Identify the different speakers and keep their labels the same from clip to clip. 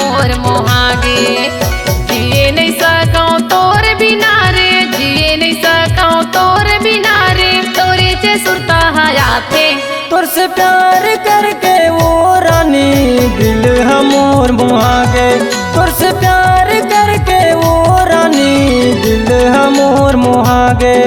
Speaker 1: मोर मोहागे। जिए नहीं सकूं तोर बिना रे, जिए नहीं सकूं तोर बिना रे, तोरे चे सुरता हयाते।
Speaker 2: तोर से प्यार करके वो रानी दिल हमोर मोहागे। तोर से प्यार करके वो रानी दिल हमोर मोहागे।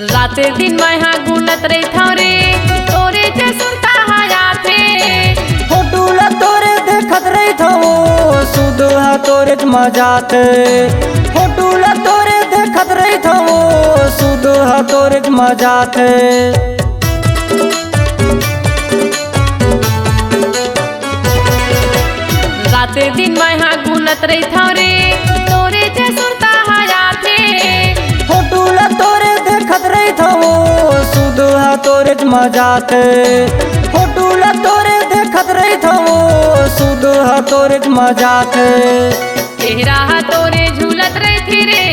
Speaker 1: रात दिन मैं हाँ गुनत रही था रे, तोरे चे सुनता हयाते।
Speaker 2: फोटूला तोरे देखत रही था वो सुधा तोरे मजाते। फोटूला तोरे देखत रही था वो सुधा तोरे मजाते।
Speaker 1: रात दिन मैं हाँ गुनत रही था रे, तोरे चे सुनता हयाते।
Speaker 2: फोटूला तोरे देखत रही था वो सुधा तोरे मजाते। फोटूला तोरे देखत रही था वो सुधा तोरे मजाते।
Speaker 1: चेहरा तोरे झूलत रही थी रे,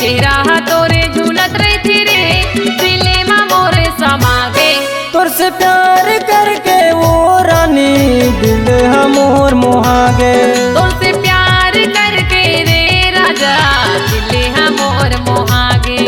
Speaker 1: चेहरा तोरे झूलत रही थी रे, दिले मा मोरे समागे।
Speaker 2: तोर से प्यार करके वो रानी दिल हमोर मोहागे।
Speaker 1: तोर से प्यार करके रे राजा, दिले हा मोर मोहागे।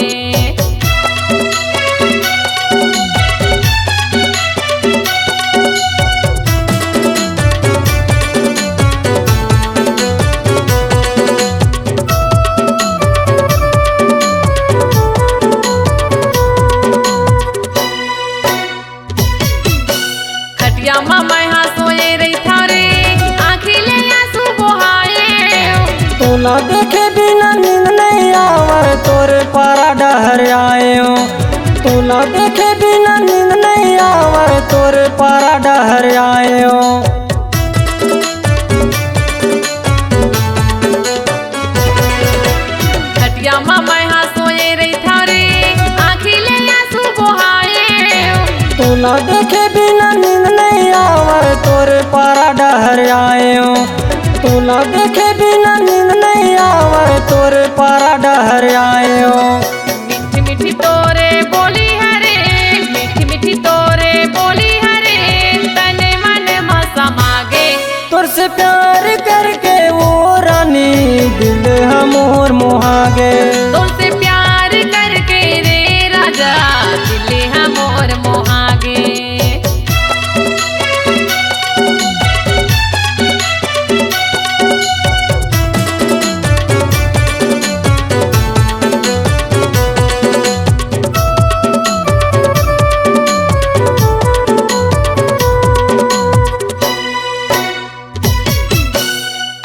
Speaker 1: खटिया मा मैं हाँ सोए रही था रे, आँखी ले आंसू बहाए।
Speaker 2: तोला देखे बिना नींद नहीं आवर तोरे पारा डहर आए हो। तोला देखे बिना नींद नहीं आवर तोरे पारा डहर आए हो।
Speaker 1: खटिया मा मैं हाँ सोए रही था रे, आँखी ले आंसू बहाए।
Speaker 2: तोला देखे बिना नींद नहीं आवर तोरे पारा डहर आए हो। तोला देखे बिना नींद नहीं आवर तोरे पारा डहर आए हो।
Speaker 1: मीठी मीठी तोरे बोली हरे, मीठी मीठी तोरे बोली हरे, तने मन मा समागे।
Speaker 2: तोर से प्यार करके वो रानी दिल हमोर मोहागे।
Speaker 1: तोर से प्यार करके रे राजा, दिले हा मोर मोहागे।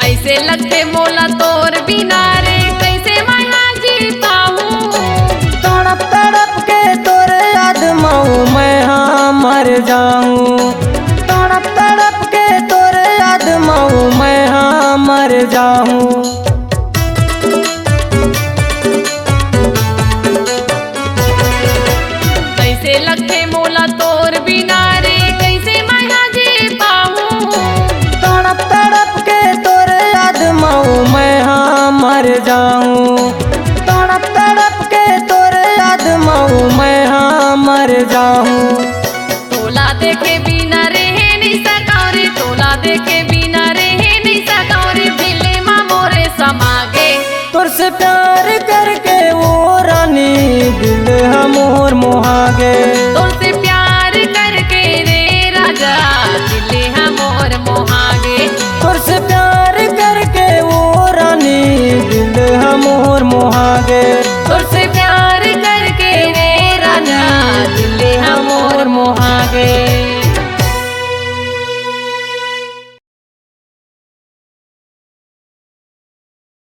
Speaker 1: ऐसे लगते मोला तोर बिना रे, कैसे मैं जीता हूँ।
Speaker 2: तड़प तड़प के तोरे याद माऊ मैं हाँ मर जाऊँ। तड़प तड़प के तोरे याद माऊ मैं हाँ मर जाऊँ।
Speaker 1: कैसे लगते मोला तोर बिना रे, कैसे मैं जी पाऊँ।
Speaker 2: तड़प तड़प के तोरे याद माऊ मैं हाँ मर जाऊँ। तड़प तड़प के तोरे याद माऊ मैं हाँ मर जाऊँ।
Speaker 1: तोला देखे बिना रहे नहीं सकाऊ रे, तोला देखे बिना रहे नहीं सकाऊ रे, दिले मा मोरे समागे।
Speaker 2: तोर से प्यार करके वो रानी दिल हमोर मोहागे।
Speaker 1: तो